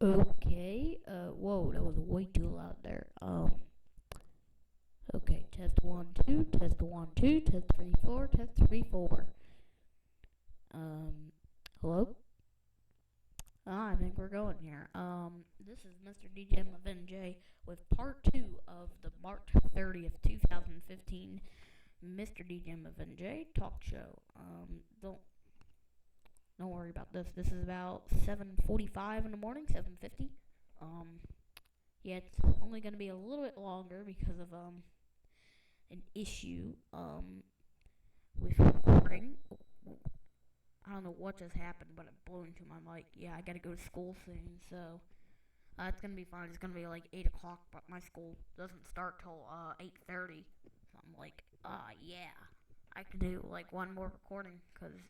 Okay, whoa, that was way too loud there. Okay, test 1, 2, test 1, 2, test 3, 4, test 3, 4. Um, hello? I think we're going here. This is Mr. DJMofNJ with part 2 of the March 30th, 2015 Mr. DJMofNJ talk show. Don't worry about this. This is about 7:45 in the morning, 7:50. Yeah, it's only going to be a little bit longer because of an issue with recording. I don't know what just happened, but it blew into my mic. Yeah, I gotta go to school soon, so it's gonna be fine. It's gonna be like 8 o'clock, but my school doesn't start till 8:30. So I'm like, yeah, I can do like one more recording because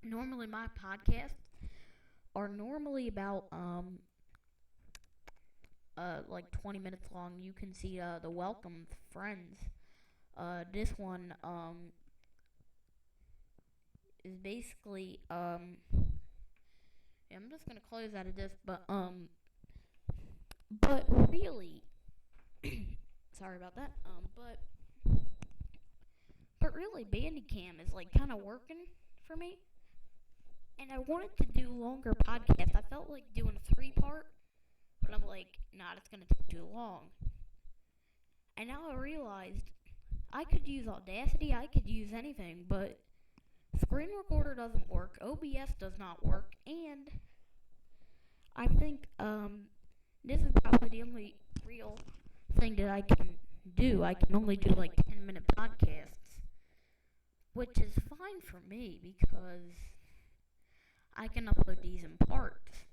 normally my podcasts are normally about like 20 minutes long. You can see the welcome friends. This one is basically yeah, I'm just gonna close out of this, but really, sorry about that. But really, Bandicam is like kind of working for me, and I wanted to do longer podcasts. I felt like doing a 3-part, but I'm like, nah, it's gonna take too long. And now I realized I could use Audacity, I could use anything, but Screen Recorder doesn't work, OBS does not work, and I think this is probably the only real thing that I can do. I can only do like 10-minute podcasts, which is fine for me because I can upload these in parts.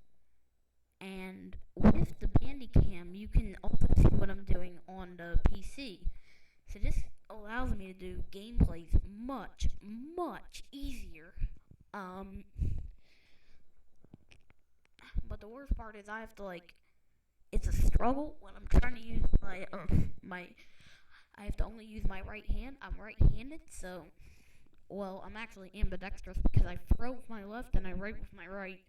And with the Bandicam, you can also see what I'm doing on the PC. So this allows me to do gameplays much, much easier. But the worst part is I have to it's a struggle when I'm trying to use I have to only use my right hand. I'm right-handed, so, well, I'm actually ambidextrous because I throw with my left and I write with my right.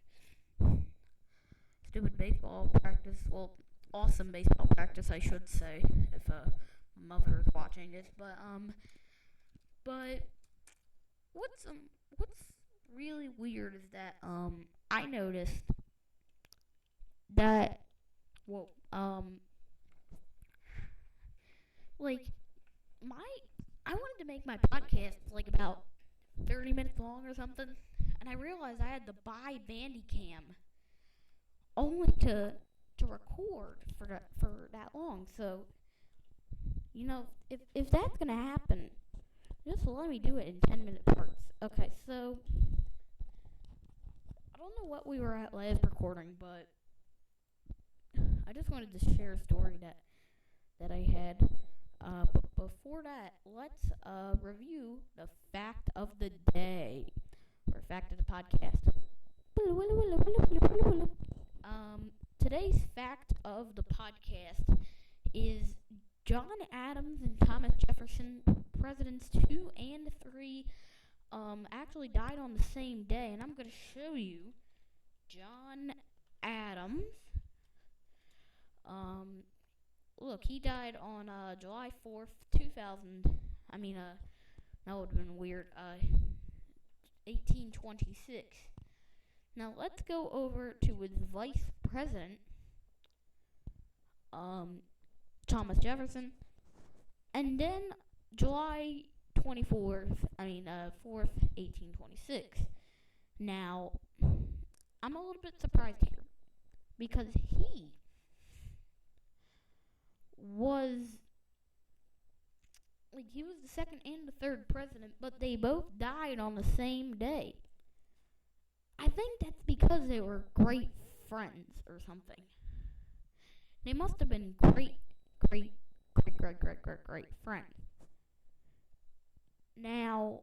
Stupid baseball practice. Well, awesome baseball practice, I should say, if my mother is watching this. But what's really weird is that I noticed that like I wanted to make my podcast like about 30 minutes long or something, and I realized I had to buy Bandicam only to record for that long. So, if that's gonna happen, just let me do it in 10-minute parts. Okay, so I don't know what we were at last recording, but I just wanted to share a story that I had. But before that, let's review the fact of the day, or fact of the podcast. Today's fact of the podcast is John Adams and Thomas Jefferson, presidents 2 and 3, actually died on the same day, and I'm going to show you John Adams. Look, he died on July 4th, 2000. That would have been weird. 1826. Now let's go over to his vice president, Thomas Jefferson, and then July 4th, 1826. Now, I'm a little bit surprised here because he was the second and the third president, but they both died on the same day. I think that's because they were great friends or something. They must have been great friends. Now,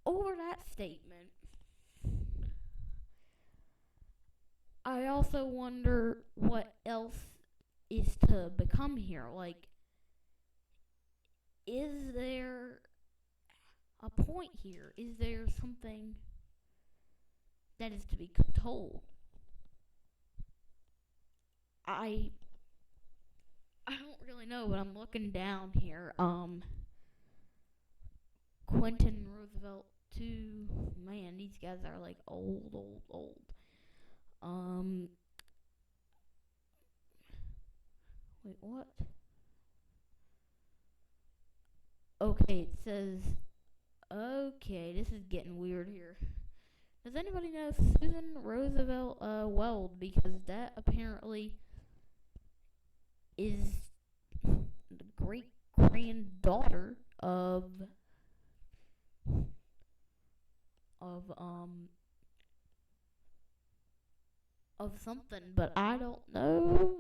over that statement, I also wonder what else is to become here. Like, is there a point here? Is there something that is to be told? I don't really know, but I'm looking down here. Quentin Roosevelt too. Man, these guys are like old. Um, wait, what? Okay, it says. Okay, this is getting weird here. Does anybody know Susan Roosevelt Weld? Because that apparently is the great granddaughter of um of something, but I don't know.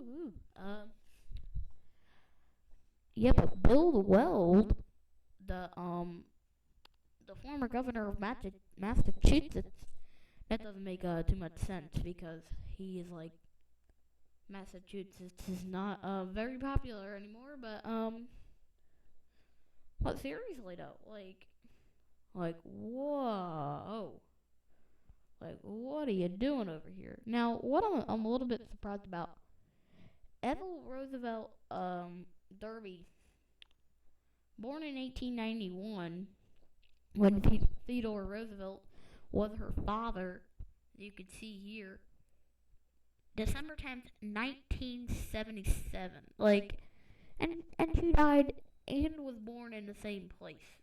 Yeah, but Bill Weld, the former governor of Massachusetts, that doesn't make too much sense because he is like Massachusetts is not very popular anymore. But seriously though, whoa, like what are you doing over here? Now, what I'm a little bit surprised about, Ethel Roosevelt Derby, born in 1891, when Theodore Roosevelt was her father. You can see here, December 10th, 1977. And she died and was born in the same place.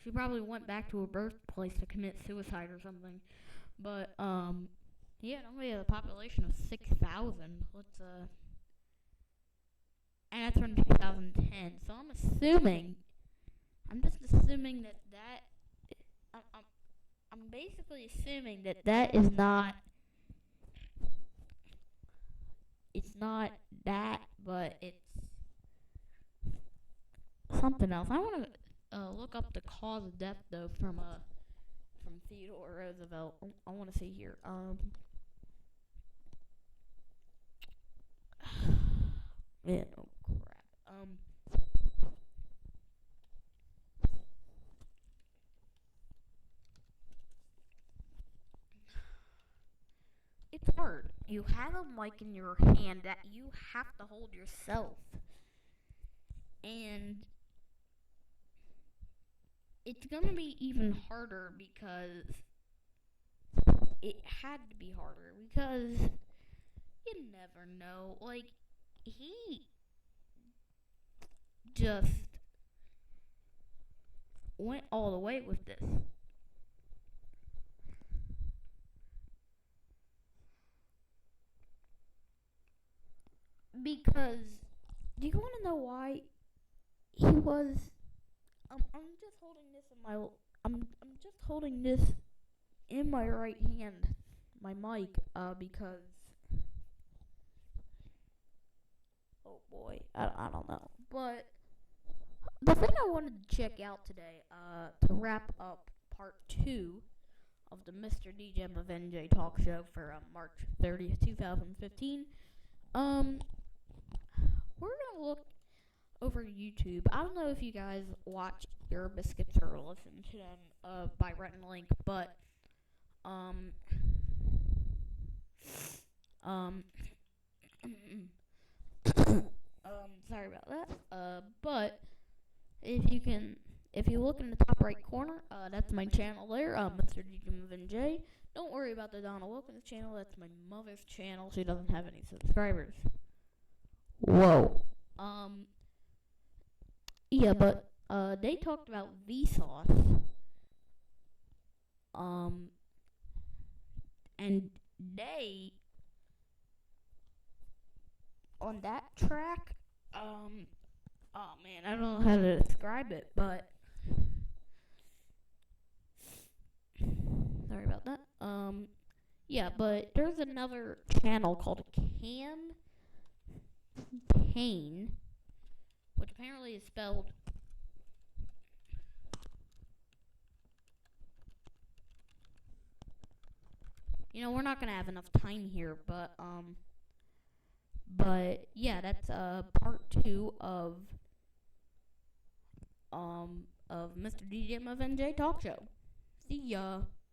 She probably went back to her birthplace to commit suicide or something. But yeah, it only had a population of 6,000. And that's from 2010. So I'm just assuming I'm basically assuming that is not. It's not that, but it's something else. I want to look up the cause of death though from Theodore Roosevelt. I want to see here. Man, oh crap. It's hard. You have a mic in your hand that you have to hold yourself, and it's gonna be even harder because it had to be harder because you never know. Like, he just went all the way with this. Because, do you want to know why he was? I'm just holding this in my. I'm just holding this in my right hand, my mic, because. Oh boy, I don't know, but the thing I wanted to check out today, to wrap up part 2 of the MrDJMofNJ talk show for March 30th, 2015. We're gonna look over YouTube. I don't know if you guys watch Your Biscuits or listen to them by Rhett and Link, but sorry about that. But if you look in the top right corner, that's my channel there, MrDJMofNJ. Don't worry about the Donna Wilkins channel. That's my mother's channel. She doesn't have any subscribers. Whoa. Yeah, but they talked about Vsauce. And they, on that track, oh man, I don't know how to describe it, but sorry about that. Yeah, but there's another channel called Campaign, which apparently is spelled we're not gonna have enough time here, but yeah, that's part 2 of MrDJMofNJ talk show. See ya.